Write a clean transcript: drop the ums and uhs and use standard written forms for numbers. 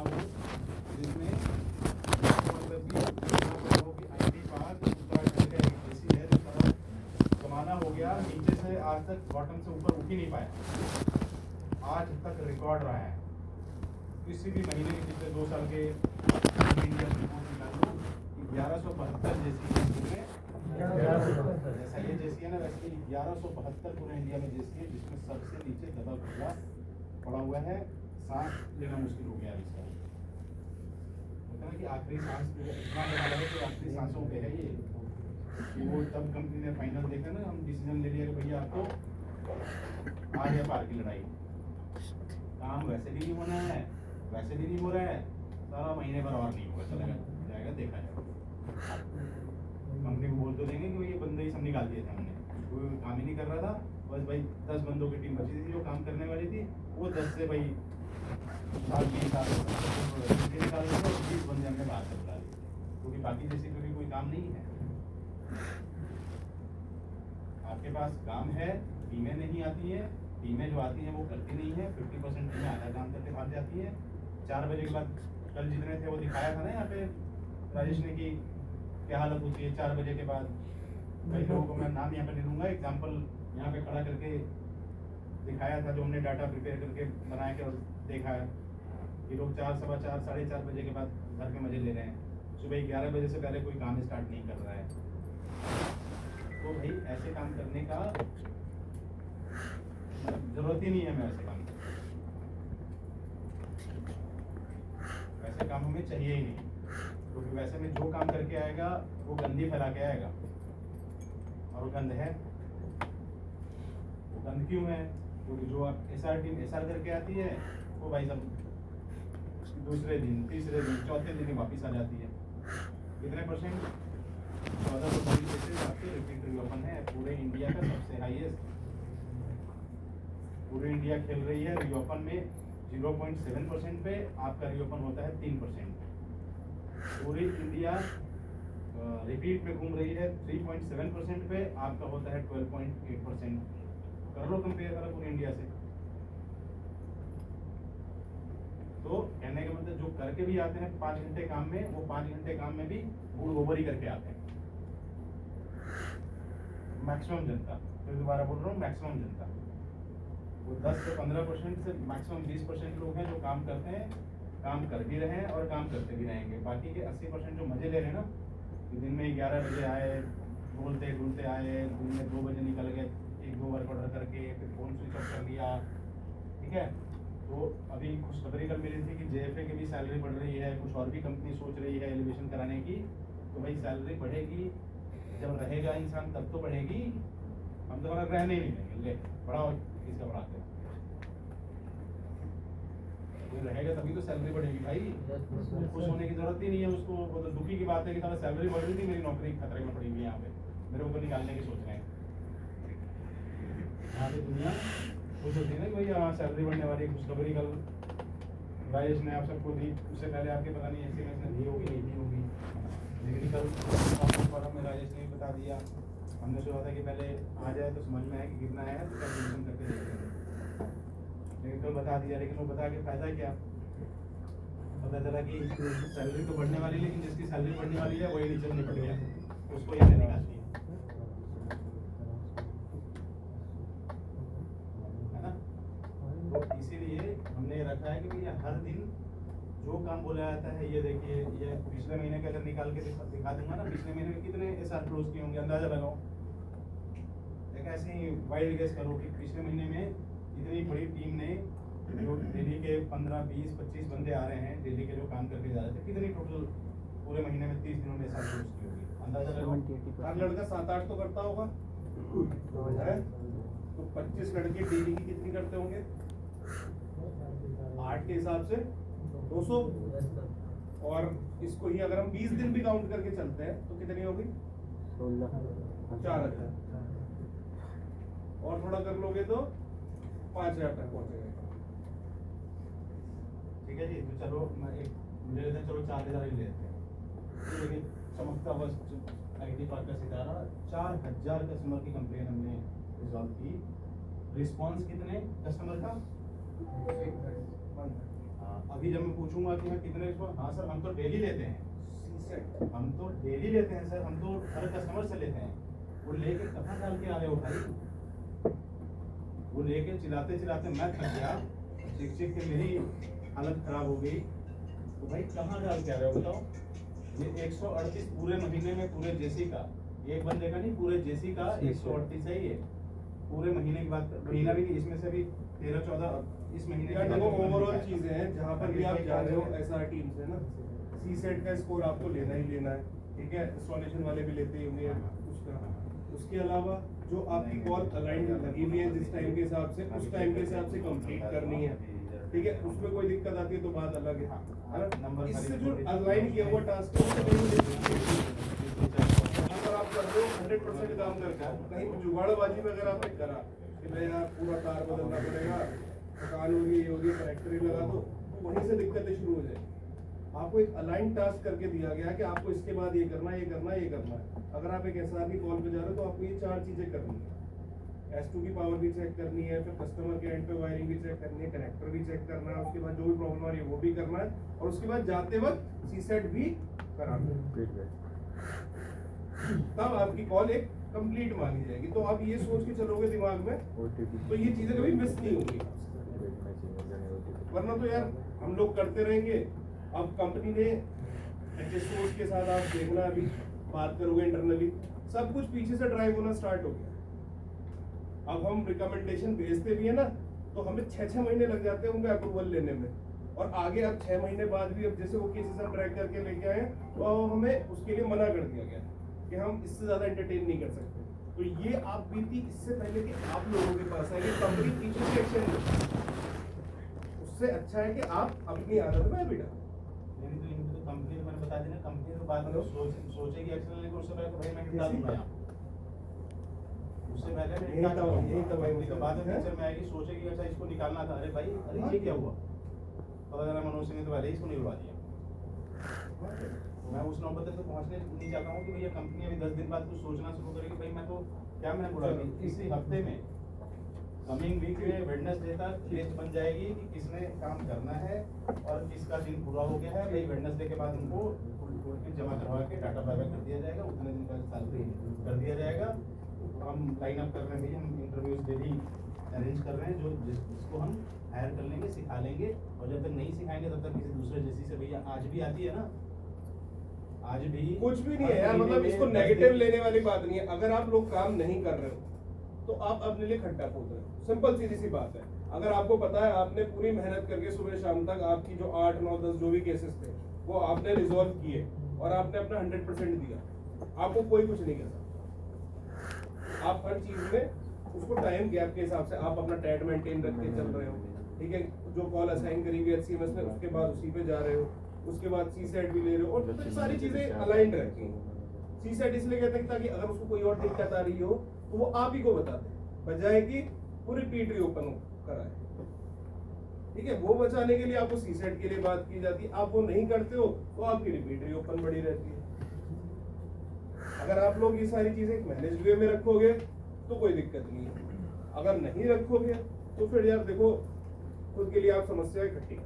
हो जिसमें मतलब कि IT पास उत्तराखंड का एक जैसी है जो सारा जमाना हो गया, नीचे से आज तक बॉटम से ऊपर उठ ही नहीं पाया, आज तक रिकॉर्ड रहा है। किसी भी महीने के पिछले 2 साल के इंडिया रिपोर्ट निकालो, 1172 जैसी है, जैसा ये जैसी है ना वैसे 1172 पूरे इंडिया में जैसी है, जिसमें सबसे नीचे दबा खुला पड़ा हुआ है, सांस लेना मुश्किल हो गया इसका। होता है कि आखिरी सांस इतना लगा है कि आखिरी सांसों पे है ये कि वो तब कंपनी ने फाइनल देखा ना, हम डिसीजन ले लिया कि भैया आपको आ गया पार की लड़ाई, काम वैसे भी नहीं होना है, वैसे भी नहीं हो रहा है, सारा महीने भर और नहीं होगा, चलेगा जाएगा देखा जाएगा। कंपनी को बोल तो देंगे कि ये बंदे ही सब निकाल दिए थे हमने, कोई काम ही नहीं कर रहा था, बस भाई 10 बंदों की टीम बची थी जो काम करने वाली थी, वो 10 से भाई 20 साल निकाल रहे थे, 20 बंदे हमने बाहर से बुला लिए, क्योंकि बाकी जैसे कोई काम नहीं है। आपके पास काम है, टीमें नहीं आती है, टीमें जो आती हैं वो करती नहीं है, 50% टीमें आधा काम करके भाग जाती है। 4 बजे के बाद कल जितने थे वो दिखाया था ना यहाँ पे राजेश ने कि क्या हालत होती है 4 बजे के बाद। कई लोगों को मैं नाम यहाँ पे ले लूँगा, एग्जाम्पल यहाँ पे खड़ा करके दिखाया था, जो हमने डाटा प्रिपेयर करके बनाया के और देखा है कि लोग 4, सवा 4, 4:30 बजे के बाद घर के मजे ले रहे हैं, सुबह 11 बजे से पहले कोई काम स्टार्ट नहीं कर रहा है। तो भाई ऐसे काम करने का जरूरत ही नहीं है, मैं ऐसे काम वैसे काम हमें चाहिए ही नहीं, क्योंकि वैसे में जो काम करके आएगा वो गंदी फैला के आएगा, और वो गंद है। वो गंद क्यों है? क्योंकि जो आप टीम SR करके आती है वो भाई सब दूसरे दिन, तीसरे दिन, चौथे दिन वापिस आ जाती है। कितने %? 14% आपके रिपीट रिओपन है पूरे इंडिया का सबसे हाईएस्ट। पूरी इंडिया खेल रही है रिओपन में 0.7% पे, आपका रिओपन होता है 3%। पूरी इंडिया रिपीट में घूम रही है 3.7% पे, आपका होता है 12.8%। कर लो कंपेयर करो पूरी इंडिया से। तो कहने का मतलब जो करके भी आते हैं 5 घंटे काम में, वो 5 घंटे काम में भी गुड़ गोबर ही करके आते हैं। मैक्सिमम जनता, फिर दोबारा बोल रहा हूँ, मैक्सिमम जनता, वो 10 से 15% से मैक्सिमम 20% लोग हैं जो काम करते हैं, काम कर भी रहे हैं और काम करते भी रहेंगे। बाकी के 80% जो मजे ले रहे हैं ना, कि दिन में 11 बजे आए, बोलते ढूंढते आए, दिन में 2 बजे निकल गए, 1-2 वर्क ऑर्डर करके फिर फोन स्विच ऑफ कर लिया, ठीक है। तो अभी खुशखबरी कल मिली थी कि JFA की भी सैलरी बढ़ रही है, कुछ और भी कंपनी सोच रही है एलिवेशन कराने की, तो भाई सैलरी बढ़ेगी, जब रहेगा इंसान तब तो बढ़ेगी, हम तो रहने ही नहीं देंगे, ले बढ़ाओ, इसका बढ़ाते हैं, रहेगा तभी तो सैलरी बढ़ेगी भाई। खुश होने की जरूरत ही नहीं है उसको, वो तो दुखी की बात है कि साला सैलरी बढ़ रही थी, मेरी नौकरी खतरे में पड़ी हुई है, यहाँ पे मेरे को निकालने की सोच रहे हैं। यहाँ पे दुनिया खुश होती है ना भाई, हाँ सैलरी बढ़ने वाली खुशखबरी कल राजेश ने आप सबको दी, उससे पहले आपके पता नहीं SMS ने दी होगी नहीं दी होगी, लेकिन कल फोरम में राजेश ने भी बता दिया। हमने सोचा था कि पहले आ जाए तो समझ में आए कि कितना है, तो कैलकुलेशन करके देखेंगे, लेकिन कल बता दिया। लेकिन वो बता के फायदा क्या? पता चला कि सैलरी तो बढ़ने वाली, लेकिन जिसकी सैलरी बढ़ने वाली है वही नीचे निपट गया, उसको यहाँ निकालती है ना। तो इसीलिए हमने रखा है कि भैया हर दिन जो काम बोला जाता है, ये देखिए, ये पिछले महीने का अगर निकाल के दिखा दूंगा ना, पिछले महीने में कितने SR क्लोज किए होंगे, अंदाजा लगाओ। एक ऐसे ही वाइल्ड गेस करो कि पिछले महीने में इतनी बड़ी टीम ने, जो दिल्ली के 15, 20, 25 बंदे आ रहे हैं, दिल्ली के जो काम करके जा रहे थे, कितनी टोटल पूरे महीने में 30 दिनों में SR क्लोज की होगी, अंदाजा लगाओ। हर लड़का 7-8 तो करता होगा, तो 25 लड़के डेली की कितनी करते होंगे? 8 के हिसाब से 200, और इसको ही अगर हम 20 दिन भी काउंट करके चलते हैं तो कितनी होगी? 4,000, और थोड़ा कर लोगे तो 5,000 तक पहुंचेगा। ठीक है जी, तो चलो मैं एक मुझे लेते हैं, चलो 4,000 ही लेते हैं, लेकिन चमकता बस IT पार्क का सितारा, 4,000 कस्टमर की कंप्लेन हमने रिजॉल्व की। रिस्पॉन्स कितने कस्टमर का? अभी जब मैं पूछूंगा कि मैं कितने इसको, हाँ सर हम तो डेली लेते हैं, C-set हम तो डेली लेते हैं सर, हम तो हर कस्टमर से लेते हैं। वो लेके कहाँ डाल के आ रहे हो भाई? वो लेके चिल्लाते चिल्लाते मैं थक गया, चिक चिक के मेरी हालत खराब हो गई। तो भाई कहाँ डाल के आ रहे हो बताओ? ये 138 पूरे महीने में, पूरे जेसी का, एक बंदे का नहीं, पूरे जेसी का 138 है ये। पूरे महीने की बात, महीना भी नहीं, इसमें से भी 13-14 इस महीने यार की देखो बात है। ओवरऑल चीजें हैं जहाँ पर भी आप जा रहे हो SR टीम से ना, C-set का स्कोर आपको लेना ही लेना है, ठीक है। इंस्टॉलेशन वाले भी लेते ही होंगे कुछ का। उसके अलावा जो आपकी कॉल अलाइन लगी हुई है जिस टाइम के हिसाब से, उस टाइम के हिसाब से कंप्लीट करनी है, ठीक है। उसमें कोई दिक्कत आती है तो बात अलग है ना। इससे जो अलाइन किया हुआ टास्क है उससे कहीं अगर आप कर रहे हो 100% काम करता है, कहीं जुगाड़बाजी में अगर आपने करा कि भाई यार पूरा तार बदलना पड़ेगा, थकान होगी, ये होगी, कनेक्टर ही लगा दो, तो वहीं से दिक्कतें शुरू हो जाएगी। आपको एक अलाइन टास्क करके दिया गया कि आपको इसके बाद ये करना है, ये करना है, ये करना है। अगर आप एक SR की कॉल पे जा रहे हो तो आपको ये 4 चीजें करनी है। S2 की पावर भी चेक करनी है, फिर कस्टमर के एंड पे वायरिंग भी चेक करनी है, कनेक्टर भी चेक करना है, उसके बाद जो भी प्रॉब्लम आ रही है वो भी करना है, और उसके बाद जाते वक्त C-set भी कराना है। तब आपकी कॉल एक कंप्लीट मानी जाएगी। तो आप ये सोच के चलोगे दिमाग में तो ये चीजें कभी मिस नहीं होंगी, वरना तो यार हम लोग करते रहेंगे। अब कंपनी ने सोच के साथ आप देखना, अभी बात करोगे इंटरनली, सब कुछ पीछे से ड्राइव होना स्टार्ट हो गया। अब हम रिकमेंडेशन भेजते भी है ना, तो हमें 6-6 महीने लग जाते हैं उनका अप्रूवल लेने में, और आगे अब 6 महीने बाद भी अब जैसे वो केसेस हम ट्रैक करके लेके आए तो अब हमें उसके लिए मना कर दिया गया कि हम इससे ज्यादा एंटरटेन नहीं कर सकते। तो ये आप बीती इससे पहले कि आप लोगों के पास है कि कंपनी पीछे से एक्शन ले, उससे अच्छा है कि आप अपनी आदत में बिठा। नहीं तो इनको तो कंपनी को मैंने बता दिया ना, कंपनी तो बाद में सोचेगी एक्शन लेने को, उससे पहले तो भाई मैं निकाल दूंगा यहाँ, उससे पहले मैं निकाल दूंगा। यही तो भाई तो बाद में पिक्चर में आएगी, सोचेगी अच्छा इसको निकालना था, अरे भाई अरे ये क्या हुआ, पता चला मनोज सिंह ने तो पहले ही इसको निकलवा दिया। मैं उस नौबत तक तो पहुंचने नहीं चाहता हूँ कि भैया कंपनी अभी 10 दिन बाद कुछ सोचना शुरू करेगी। भाई मैं तो क्या, मैंने बोला कि इसी हफ्ते में, कमिंग वीक में वेडनेसडे तक लिस्ट बन जाएगी कि किसने काम करना है और किसका दिन पूरा हो गया है। भाई वेडनेसडे के बाद उनको जमा करवा के डाटा बैकअप कर दिया जाएगा, उतने दिन का सैलरी कर दिया जाएगा। हम लाइन अप कर रहे हैं भाई, हम इंटरव्यूज डेली अरेंज कर रहे हैं, जो जिसको हम हायर कर लेंगे, सिखा लेंगे, और जब तक नहीं सिखाएंगे तब तक किसी दूसरे जैसी से, भैया आज भी आती है ना, आज भी कुछ भी नहीं है यार, मतलब इसको नेगेटिव लेने वाली बात नहीं है। अगर आप लोग काम नहीं कर रहे हो तो आप अपने लिए खड्डा खोद रहे हो, सिंपल सीधी सी बात है। अगर आपको पता है आपने पूरी मेहनत करके सुबह शाम तक आपकी जो 8, 9, 10 जो भी केसेस थे वो आपने रिजॉल्व किए और आपने अपना 100% दिया, आपको कोई कुछ नहीं कह सकता। आप हर चीज में उसको टाइम गैप के हिसाब से आप अपना टैट मेंटेन रख के चल रहे हो, ठीक है। जो कॉल असाइन करी हुई HCMS में उसके बाद उसी पे जा रहे हो, उसके बाद C-set भी ले रहे हो, और तो सारी चीजें अलाइंड रखी हैं। C-set इसलिए कहते हैं ताकि अगर उसको कोई और दिक्कत आ रही हो तो वो आप ही को बता दे, बजाय कि वो रिपीट रीओपन कराए, ठीक है। वो बचाने के लिए आपको C-set के लिए बात की जाती है, आप वो नहीं करते हो तो आपकी रिपीट रीओपन बड़ी रहती है। अगर आप लोग ये सारी चीजें मैनेज वे में रखोगे तो कोई दिक्कत नहीं है, अगर नहीं रखोगे तो फिर यार देखो खुद के लिए आप समस्या इकट्ठी